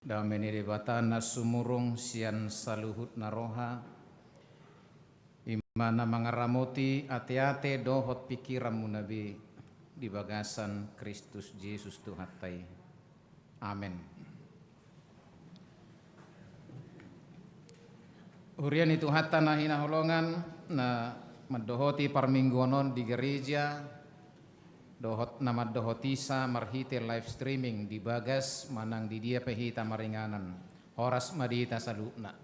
Dameni debatana sumurung sian saluhut naroha imana mangaramoti ate-ate dohot pikiranmu nabi di bagasan Kristus Yesus Tuhatai. Amin. Hurian itu hatta nahina holongan na madohoti parminggonon di gereja dohot nama dohotisa marhite live streaming di bagas manang di dia pehita maringanan horas madita salukna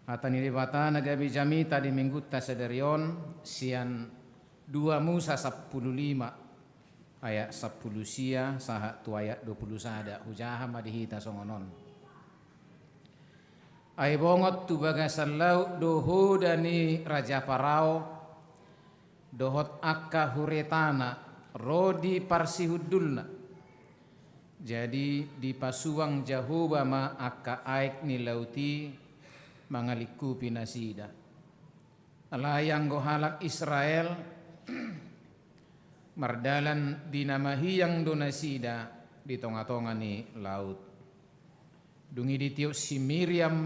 hatani debata nagabi jamita di mingguta sederion sian 2 Musa 15 ayat 10 sia saha tu ayat 20 sada hujaha madihita songonon ay bongot tu bagasan laut doho dani raja Parao dohot akka huretana rodi parsihudulna jadi di pasuang Jahoba ma akka aik ni lauti mangaliku pinasida alayang gohalak Israel mardalan dinamahiyang donasida di tonga-tonga ni laut dungi ditiup si Miriam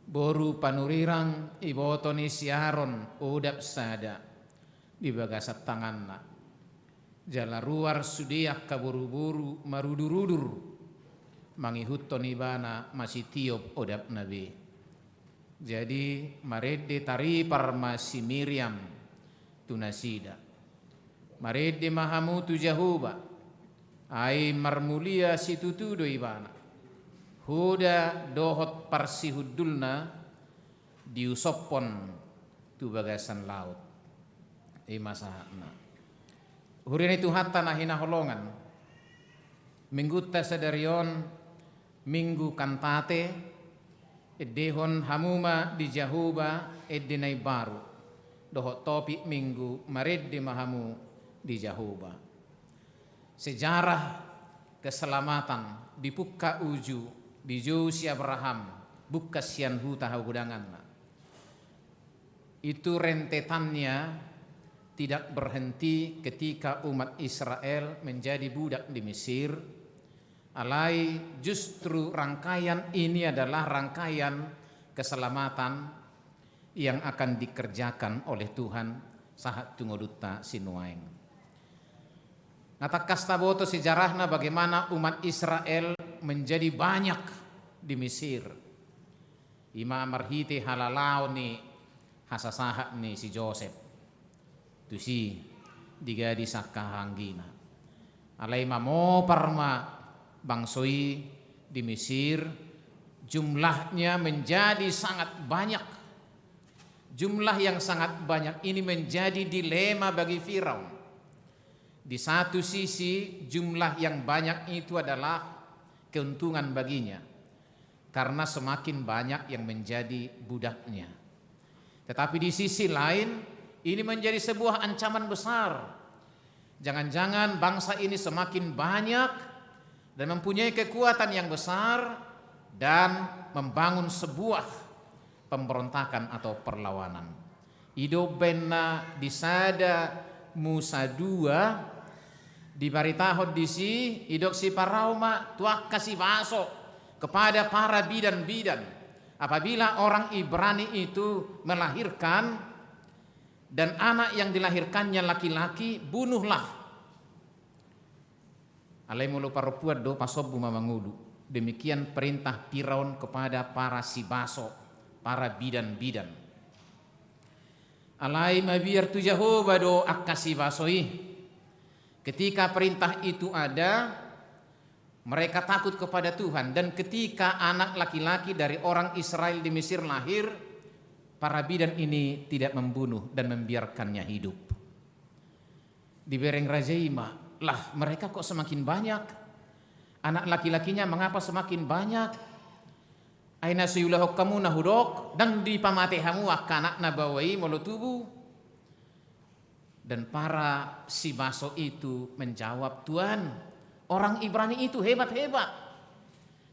boru panurirang ibotoni siaron udap sada di bagasat tanganna jala ruar sudiak kaburu-buru marudur-udur mangihutton ibana masih tiup udap nabi jadi marede taripar masih Miriam tunasida marede mahamutu Jahoba ai marmulia situtudo ibana huda dohot parsihudulna diusopon tu bagasan laut masahna hurin itu hatta nahina holongan minggu tasadarion minggu kantate edehon hamuma di Jahoba edenai baru dohot topik minggu maredde mahamu di Jahoba sejarah keselamatan dipukka uju di Josi Abraham buka sian huta gudangan itu rentetannya tidak berhenti ketika umat Israel menjadi budak di Mesir alai justru rangkaian ini adalah rangkaian keselamatan yang akan dikerjakan oleh Tuhan sahat tungoduta sinuaing ngata kastaboto sejarahna bagaimana umat Israel menjadi banyak di Mesir. Ima marhite halalau ni hasasahat ni si Joseph. Tu si diga di sakahanggina. Alai mamo parma bangsoi di Mesir jumlahnya menjadi sangat banyak. Jumlah yang sangat banyak ini menjadi dilema bagi Firaun. Di satu sisi jumlah yang banyak itu adalah keuntungan baginya karena semakin banyak yang menjadi budaknya. Tetapi di sisi lain ini menjadi sebuah ancaman besar. Jangan-jangan bangsa ini semakin banyak dan mempunyai kekuatan yang besar dan membangun sebuah pemberontakan atau perlawanan. Ido benna disada Musa 2 di baritahod disi idok si Parauma tuak kasih baso kepada para bidan-bidan apabila orang Ibrani itu melahirkan dan anak yang dilahirkannya laki-laki bunuhlah alai mulu parupuat do pasobu mamangudu demikian perintah Firaun kepada para si baso para bidan-bidan alai mabiar tu Jahoba do akasi basoi. Ketika perintah itu ada, mereka takut kepada Tuhan. Dan ketika anak laki-laki dari orang Israel di Mesir lahir, para bidan ini tidak membunuh dan membiarkannya hidup. Di Bereng Rajaima, lah mereka kok semakin banyak? Anak laki-lakinya mengapa semakin banyak? Aina suyulahok kamu nahudok dan di pamatehamu akanak nabawai molotubu. Dan para si baso itu menjawab, Tuhan, orang Ibrani itu hebat-hebat.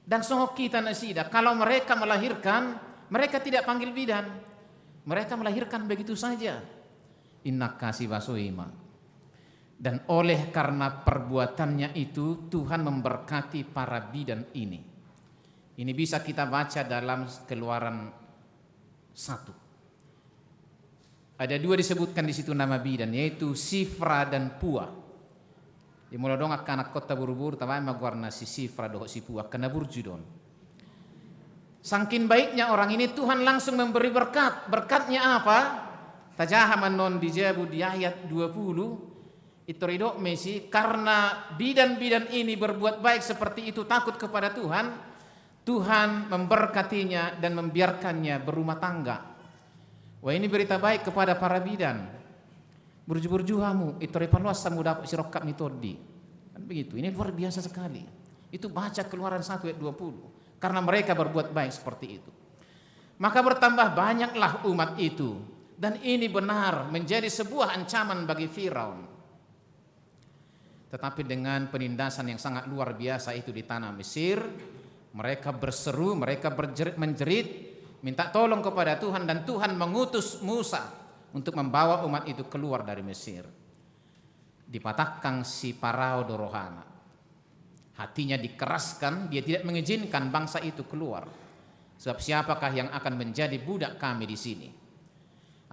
Dan songok kita nasida, kalau mereka melahirkan, mereka tidak panggil bidan. Mereka melahirkan begitu saja. Innak kasih baso ima. Dan oleh karena perbuatannya itu Tuhan memberkati para bidan ini. Ini bisa kita baca dalam Keluaran 1. Ada 2 disebutkan di situ nama bidan, yaitu Sifra dan Pua. Di mula dong anak kota buru-buru tabay magwarna si Sifra doho si Pua kena burjudon. Sangkin baiknya orang ini Tuhan langsung memberi berkat. Berkatnya apa? Tajahaman non dijabu di ayat 20. Itu ridho mesi karena bidan-bidan ini berbuat baik seperti itu, takut kepada Tuhan, Tuhan memberkatinya dan membiarkannya berumah tangga. Wah, ini berita baik kepada para bidan. Burju-burjuhamu itu repaluasa muda sirokap mitodi. Kan begitu. Ini luar biasa sekali. Itu baca Keluaran 1 ayat 20. Karena mereka berbuat baik seperti itu. Maka bertambah banyaklah umat itu. Dan ini benar menjadi sebuah ancaman bagi Firaun. Tetapi dengan penindasan yang sangat luar biasa itu di tanah Mesir, mereka berseru, mereka menjerit, minta tolong kepada Tuhan, dan Tuhan mengutus Musa untuk membawa umat itu keluar dari Mesir. Dipatahkan si Parao Dorohana. Hatinya dikeraskan, dia tidak mengizinkan bangsa itu keluar. Sebab siapakah yang akan menjadi budak kami di sini?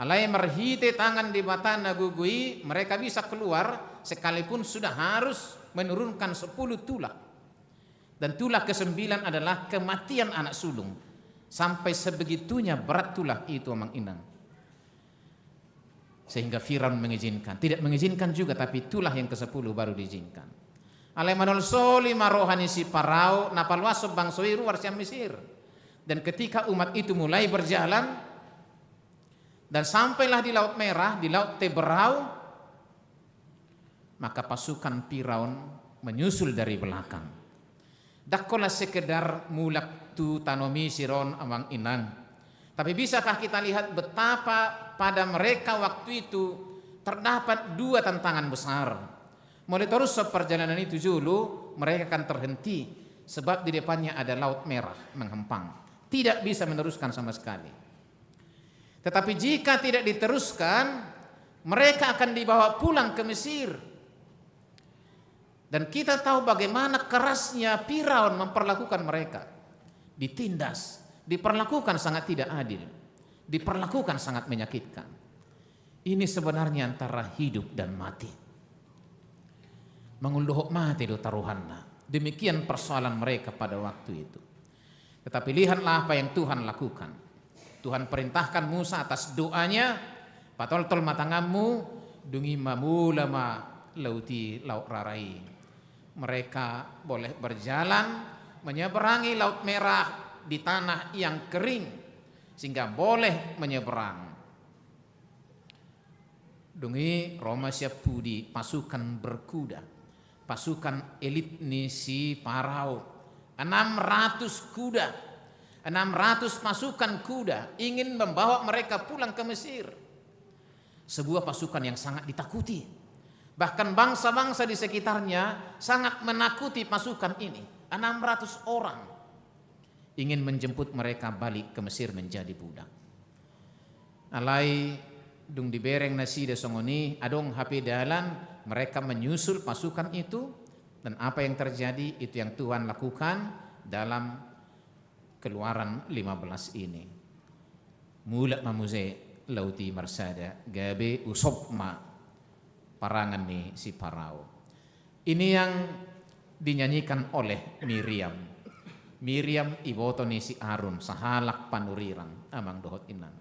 Alai merhite tangan di batana gugui, mereka bisa keluar sekalipun sudah harus menurunkan 10 tulah. Dan tulah ke-9 adalah kematian anak sulung. Sampai sebegitunya berat tulah itu Mang Inang. Sehingga Firaun mengizinkan. Tidak mengizinkan juga, tapi tulah yang ke-10 baru diizinkan. Alai manol soli marohani si Parao napalwaso bangsoi ruar siam Mesir. Dan ketika umat itu mulai berjalan dan sampailah di Laut Merah, di Laut Teberau, maka pasukan Firaun menyusul dari belakang. Dakkola sekedar mulak tu tanomi siron amang inang. Tapi bisakah kita lihat betapa pada mereka waktu itu terdapat 2 tantangan besar. Mulai terus perjalanan itu dulu mereka akan terhenti sebab di depannya ada Laut Merah menghempang. Tidak bisa meneruskan sama sekali. Tetapi jika tidak diteruskan, mereka akan dibawa pulang ke Mesir. Dan kita tahu bagaimana kerasnya Firaun memperlakukan mereka. Ditindas, diperlakukan sangat tidak adil, diperlakukan sangat menyakitkan. Ini sebenarnya antara hidup dan mati. Mengulduhok mati do taruhanna. Demikian persoalan mereka pada waktu itu. Tetapi lihatlah apa yang Tuhan lakukan. Tuhan perintahkan Musa atas doanya, patol-tol matangamu dungi mamulama lauti laut rarai. Mereka boleh berjalan menyeberangi Laut Merah di tanah yang kering sehingga boleh menyeberang. Dungi Roma siapudi pasukan berkuda, pasukan elit ni si Parao, 600 kuda. 600 pasukan kuda ingin membawa mereka pulang ke Mesir. Sebuah pasukan yang sangat ditakuti. Bahkan bangsa-bangsa di sekitarnya sangat menakuti pasukan ini. 600 orang ingin menjemput mereka balik ke Mesir menjadi budak. Alai dung dibereng nasi de songoni adong HP dalan, mereka menyusul pasukan itu, dan apa yang terjadi itu yang Tuhan lakukan dalam Keluaran 15 ini. Mulak mamuze lauti marsada gabe usopma parangan ni si Parao. Ini yang dinyanyikan oleh Miriam. Miriam iboto ni si Harun sahalak panurirang amang dohot inang.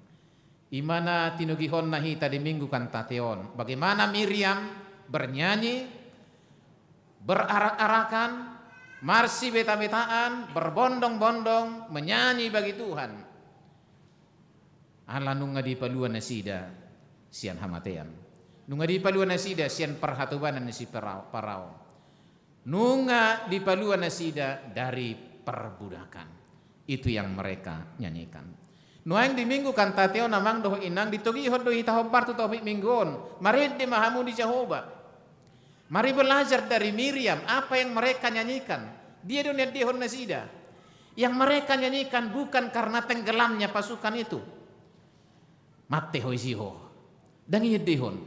Imana tinugihon nahi tadi minggu kan tateon. Bagaimana Miriam bernyanyi, berarak-arakan, marsi beta-betaan, berbondong-bondong, menyanyi bagi Tuhan. Ala nunga di paluan nasida sian hamatean. Nunga di paluan nasida sian perhatubanan si Parao. Nunga di paluan nasida dari perbudakan. Itu yang mereka nyanyikan. Nuang di minggu kan tateo namang doh inang ditugihon doh hitahobar tu topik minggon. Mari di mahamu di Jehovah. Mari belajar dari Miriam apa yang mereka nyanyikan. Dia dunia dihon nasida. Yang mereka nyanyikan bukan karena tenggelamnya pasukan itu. Mate hoisiho. Dan iya dihon.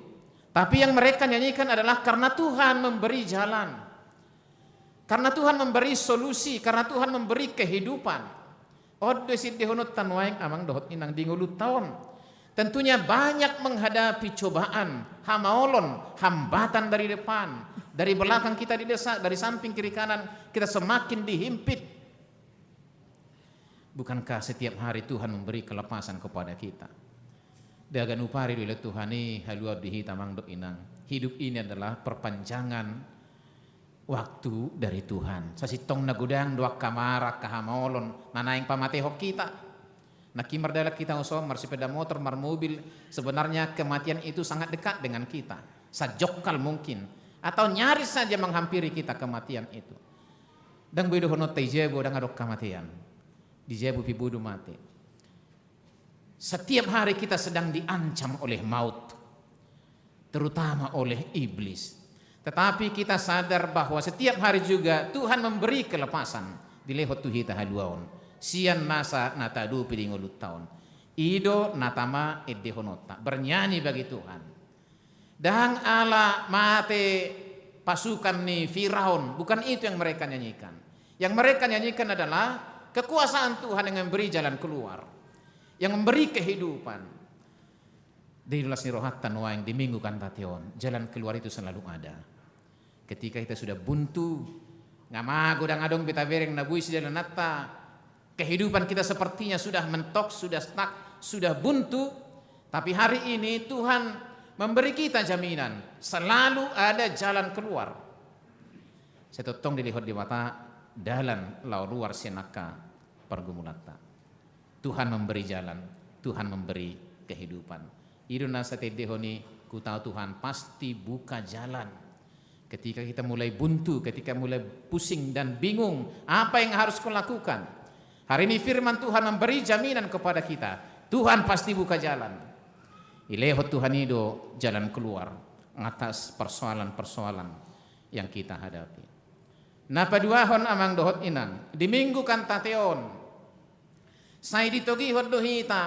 Tapi yang mereka nyanyikan adalah karena Tuhan memberi jalan, karena Tuhan memberi solusi, karena Tuhan memberi kehidupan. Odde sidde honot tanwaing amang dohot inang dingulut tahun. Tentunya banyak menghadapi cobaan, hamaolon, hambatan dari depan, dari belakang kita didesak, dari samping kiri kanan kita semakin dihimpit. Bukankah setiap hari Tuhan memberi kelepasan kepada kita? Dagan upari dulu Tuhani haluar dihita mangdok inang. Hidup ini adalah perpanjangan waktu dari Tuhan. Sasitong nagudang dua kamara kahamolon nanaing pamatehok kita. Nakimar dalak kita usah sepeda motor, mar mobil. Sebenarnya kematian itu sangat dekat dengan kita. Sajokal mungkin. Atau nyaris saja menghampiri kita kematian itu. Dan bedo honot tejebo dan adok kematian. Dijebu pibudu mati. Setiap hari kita sedang diancam oleh maut, terutama oleh iblis. Tetapi kita sadar bahwa setiap hari juga Tuhan memberi kelepasan. Dilehot tuhita haluaon. Sian nasa natadu piringulut tahun. Ido natama edehonota. Bernyanyi bagi Tuhan. Dahang ala mate pasukan ni Firaun. Bukan itu yang mereka nyanyikan. Yang mereka nyanyikan adalah kekuasaan Tuhan yang memberi jalan keluar, yang memberi kehidupan. Dilulas nirohatan waing di minggu kantation, jalan keluar itu selalu ada. Ketika kita sudah buntu, ngamago dan adong beta bereng nabui jalan nata, kehidupan kita sepertinya sudah mentok, sudah stuck, sudah buntu. Tapi hari ini Tuhan memberi kita jaminan, selalu ada jalan keluar. Saya totong dilihat di mata dalan lau luar senaka pergumulata. Tuhan memberi jalan, Tuhan memberi kehidupan. Iduna satedehoni ku tahu Tuhan pasti buka jalan. Ketika kita mulai buntu, ketika mulai pusing dan bingung, apa yang harus kau lakukan? Hari ini firman Tuhan memberi jaminan kepada kita. Tuhan pasti buka jalan. Ilehot Tuhan itu jalan keluar atas persoalan-persoalan yang kita hadapi. Napa duahon amang dohot inang di minggu kantateon. Saya ditogi hodohita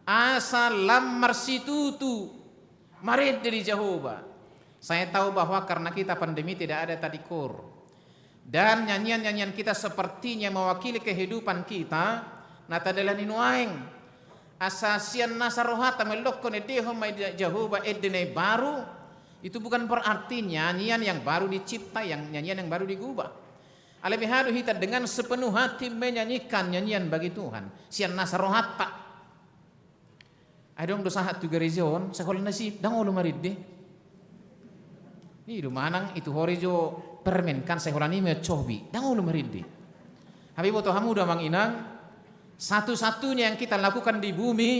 asa lamar situtu marid dari Jehovah. Saya tahu bahwa karena kita pandemi tidak ada tadikur, dan nyanyian-nyanyian kita sepertinya mewakili kehidupan kita. Nata delani nuaing asasian nasarohata melokon edeho mai Jehovah edene baru. Itu bukan berarti nyanyian yang baru dicipta, yang nyanyian yang baru digubah. Alebihadu hita dengan sepenuh hati menyanyikan nyanyian bagi Tuhan. Sian nasarohata. Adong dosa hat juga rezon. Sekolah nasi dang ulu maridde. Ini manang itu horijo permen kan sekolah ni me cobi. Dang ulu maridde. Habis boto hamu damang inang. Satu-satunya yang kita lakukan di bumi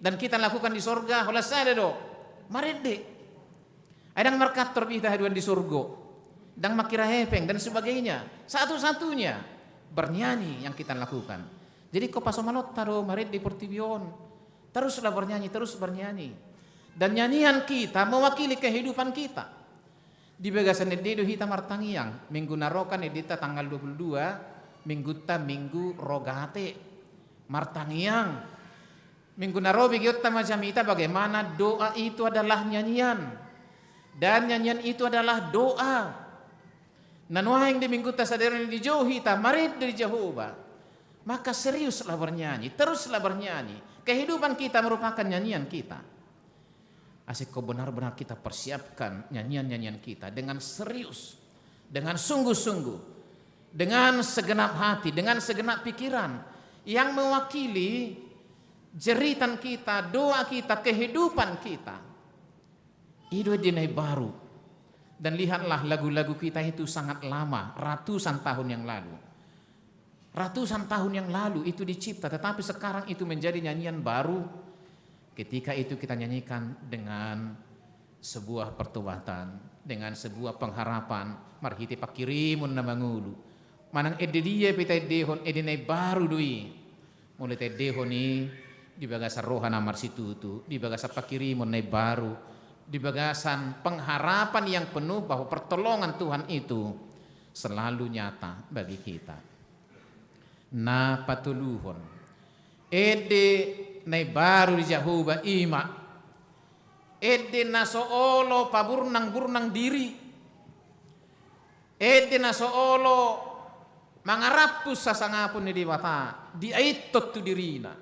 dan kita lakukan di sorga. Hola sada do. Maridde. Adang markator bita haduan di surgo. Dan makira hepeng dan sebagainya. Satu-satunya bernyanyi yang kita lakukan. Jadi kau pasomalot taro marid di portibion. Teruslah bernyanyi, terus bernyanyi. Dan nyanyian kita mewakili kehidupan kita. Di bagasan ededo hita martangiang. Minggu narokan edita tanggal 22. Minggu ta minggu rogate. Martangiang. Minggu narobi giyotta macam ita bagaimana doa itu adalah nyanyian. Dan nyanyian itu adalah doa. Nanuahing di minggu tasadaran di jauhi ta marid dari Jehovah. Maka seriuslah bernyanyi, teruslah bernyanyi. Kehidupan kita merupakan nyanyian kita. Asik kau benar-benar kita persiapkan nyanyian-nyanyian kita dengan serius, dengan sungguh-sungguh, dengan segenap hati, dengan segenap pikiran yang mewakili jeritan kita, doa kita, kehidupan kita. Hidup dinai baru. Dan lihatlah lagu-lagu kita itu sangat lama, ratusan tahun yang lalu. Ratusan tahun yang lalu itu dicipta, tetapi sekarang itu menjadi nyanyian baru. Ketika itu kita nyanyikan dengan sebuah pertobatan, dengan sebuah pengharapan. Marhiti pakirimun na mangulu. Manang edediye pita edehon edene baru dui. Mulai edehon ni di bagasa rohana marsitutu, di bagasa pakirimun na baru. Di bagasan pengharapan yang penuh bahwa pertolongan Tuhan itu selalu nyata bagi kita. Na patuluhon ede nay baru di Jehovah ima ede nasoolo paburnang-burnang diri, ede nasoolo mangarapus sasangapun ni diwata, diaitot tu dirina.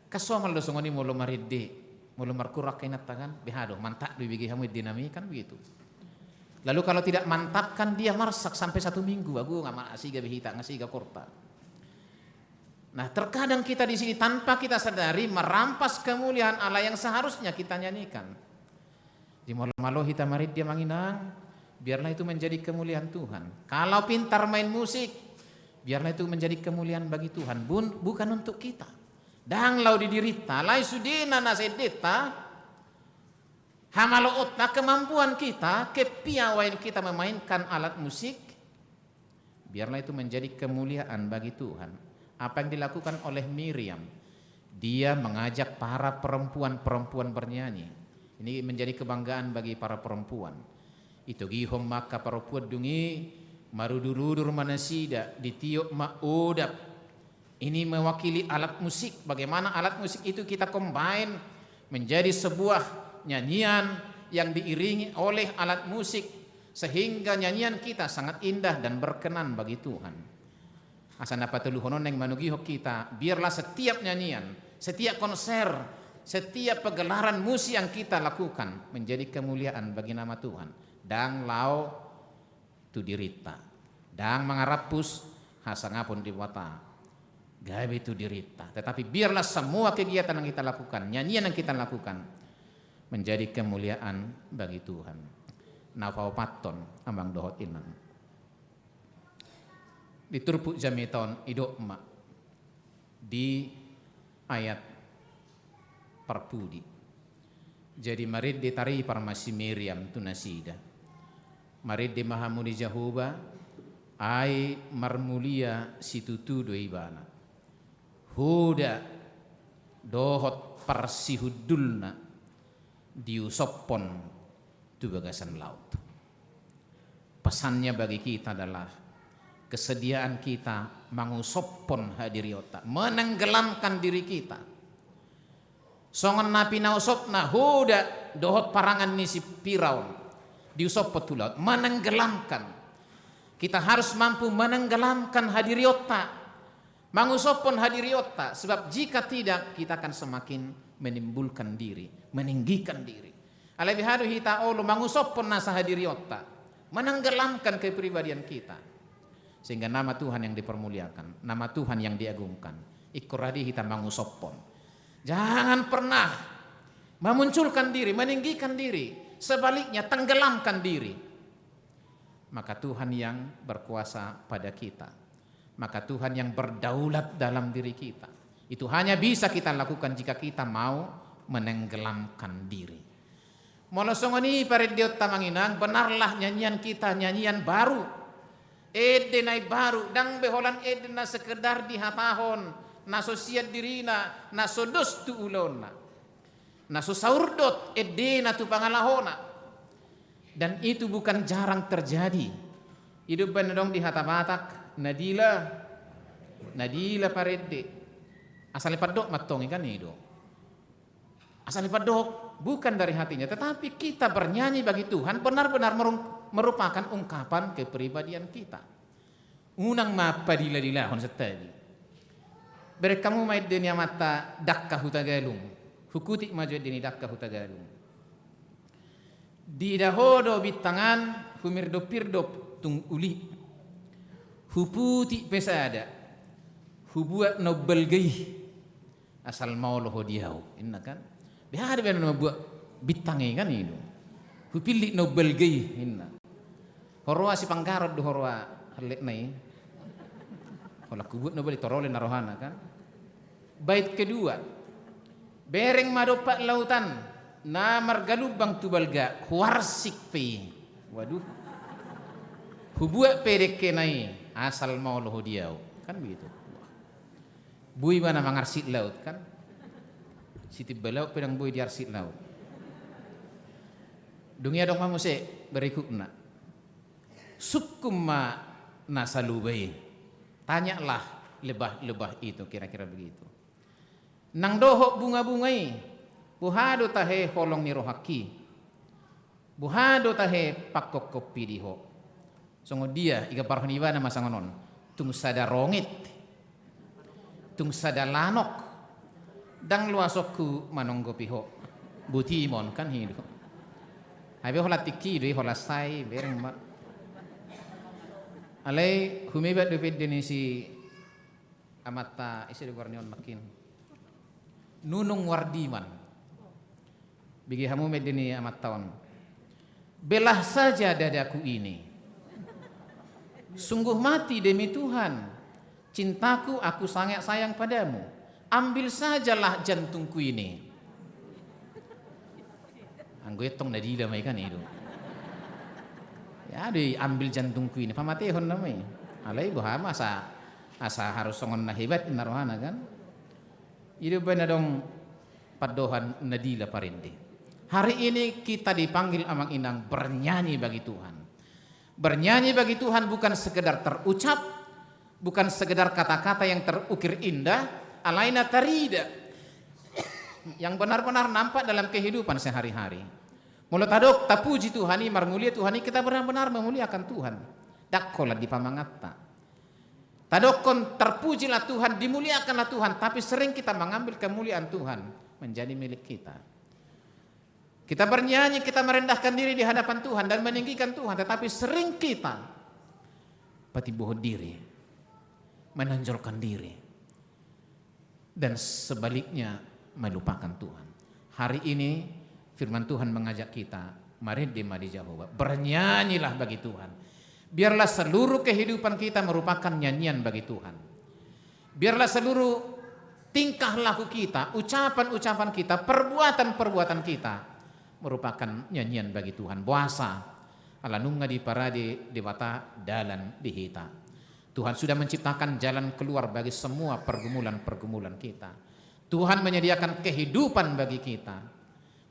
Kasomal do songoni molo maridde, molo markurak kainatakan, behado mantak du bigi hamu dinami kan begitu. Lalu kalau tidak mantapkan dia marsak sampai 1 minggu, aku nggak asiga behita, ngasiga korta. Nah terkadang kita di sini tanpa kita sadari merampas kemuliaan Allah yang seharusnya kita nyanyikan. Di malam-malam kita marid dia manginang, biarlah itu menjadi kemuliaan Tuhan. Kalau pintar main musik, biarlah itu menjadi kemuliaan bagi Tuhan, bukan untuk kita. Dang lau didirita, lai sudina nasedeta, hamalo otak kemampuan kita, kepiawaian kita memainkan alat musik, biarlah itu menjadi kemuliaan bagi Tuhan. Apa yang dilakukan oleh Miriam, dia mengajak para perempuan-perempuan bernyanyi. Ini menjadi kebanggaan bagi para perempuan. Itu gihom maka perempuan dungi maruduludur manasida ditiup maudap. Ini mewakili alat musik. Bagaimana alat musik itu kita combine menjadi sebuah nyanyian yang diiringi oleh alat musik, sehingga nyanyian kita sangat indah dan berkenan bagi Tuhan. Asana patuluhonon yang manugihok kita, biarlah setiap nyanyian, setiap konser, setiap pegelaran musik yang kita lakukan menjadi kemuliaan bagi nama Tuhan. Dang lau tu dirita, dang mangarapus hasangapun diwata, gawe tu dirita. Tetapi biarlah semua kegiatan yang kita lakukan, nyanyian yang kita lakukan menjadi kemuliaan bagi Tuhan. Nafau paton ambang dohot inan. Diturpuk jamiton idok mak di ayat perpudi. Jadi marid ditari parmasi Miriam tu nasida. Marid di mahamuni Jahoba ai marmulia situtu do ibana. Huda dohot parsihudulna diusoppon tu bagasan laut. Pesannya bagi kita adalah kesediaan kita mangusoppon hadiriota, menenggelamkan diri kita. Songon napi nausopna huda dohot parangan ni si Firaun diusoppot tu laut, menenggelamkan. Kita harus mampu menenggelamkan hadiriota, mangusoppon hadiriota, sebab jika tidak kita akan semakin menimbulkan diri, meninggikan diri. Alaihi hadu hita olu mangusoppon nasa hadiriota, menenggelamkan kepribadian kita. Sehingga nama Tuhan yang dipermuliakan, nama Tuhan yang diagungkan. Ikuradi kita mangusoppon. Jangan pernah memunculkan diri, meninggikan diri. Sebaliknya tenggelamkan diri. Maka Tuhan yang berkuasa pada kita. Maka Tuhan yang berdaulat dalam diri kita. Itu hanya bisa kita lakukan jika kita mau menenggelamkan diri. Molosongoni paredio tamanginang, benarlah nyanyian kita nyanyian baru. Ede nai baru dang beholan ede na sekedar dihatahon na sosiat dirina na sodos tu ulona na sosaurdot ede na tu pangalahona. Dan itu bukan jarang terjadi. Hidup benedong di hatabatak Nadila parede asal padok matongi kan itu. Asal padok bukan dari hatinya, tetapi kita bernyanyi bagi Tuhan benar-benar merupakan ungkapan kepribadian kita. Unang mapadila-dilahon setadi. Beri kamu maid dunia mata dakka hutagalung. Hukutik maju dini dakka hutagalung. Di dahodo bitangan humirdo-pirdo tung uli. Huputi pesada. Hubuat nobel gaih. Asal mau loho diau. Inna kan? Biar ada yang buat bitangi kan itu. Hupilih nobel gaih. Inna. Horwa si panggarot do horwa halek nai. Kalau kubut nobel torole narohana kan. Bait kedua. Bereng madopak lautan. Na margalubang tubalga kuarsik pe. Waduh. Hubuat pedek kenai asal mau loho diau. Kan begitu. Bui mana mangarsit laut kan. Siti belaut pedang bui di arsit laut. Dunia dong mamuse berikutna. Sukuma nasalubai. Tanyalah lebah-lebah itu kira-kira begitu. Nang dohok bunga-bungai. Buhado tahe holong ni rohaki. Buhado tahe pakok kopi diho. Songo dia iga parhoniwa na masangonon. Tung sada rongit. Tung sada lanok. Dang luasokku manonggo piho. Buti mon kan hidup. Habe hola tiki doi hola sai bereng mat. Alai humebat dopet denisi amata isi de gornion makin. Nunung wardiman. Bigi hamu medeni amat tahun. Belah saja dadaku ini. Sungguh mati demi Tuhan. Cintaku aku sangat sayang padamu. Ambil sajalah jantungku ini. Anggoetong na di damai kan itu. Ya ambil jantungku ini. Pamatehon namai. Alai bohama asa harus songon na hebat narohana kan. Itu benar dong padohan nadila parindi. Hari ini kita dipanggil amang inang bernyanyi bagi Tuhan. Bernyanyi bagi Tuhan bukan sekedar terucap, bukan sekedar kata-kata yang terukir indah, alaina tarida. Yang benar-benar nampak dalam kehidupan sehari-hari. Mulut adok tapuji Tuhani, marmulia Tuhani, kita benar-benar memuliakan Tuhan. Dakkola di pamangatta. Tadokon terpujilah Tuhan, dimuliakanlah Tuhan, tapi sering kita mengambil kemuliaan Tuhan menjadi milik kita. Kita bernyanyi, kita merendahkan diri di hadapan Tuhan dan meninggikan Tuhan, tetapi sering kita patiboh diri, menonjolkan diri, dan sebaliknya melupakan Tuhan. Hari ini firman Tuhan mengajak kita, mari di Jehovah, bernyanyilah bagi Tuhan. Biarlah seluruh kehidupan kita merupakan nyanyian bagi Tuhan. Biarlah seluruh tingkah laku kita, ucapan-ucapan kita, perbuatan-perbuatan kita merupakan nyanyian bagi Tuhan. Puasa ala nunga di parade dewata dalan dihita. Tuhan sudah menciptakan jalan keluar bagi semua pergumulan-pergumulan kita. Tuhan menyediakan kehidupan bagi kita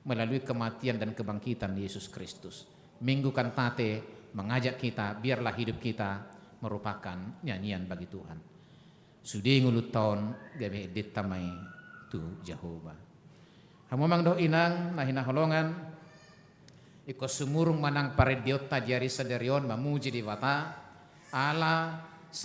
melalui kematian dan kebangkitan Yesus Kristus. Minggu kantate mengajak kita, biarlah hidup kita merupakan nyanyian bagi Tuhan. Sudi ngulut tahun gabe ditamai tu Jehovah. Hamu mang doh inang nahina holongan iko sumurung manang parediota jari sadarion mamuji di wata ala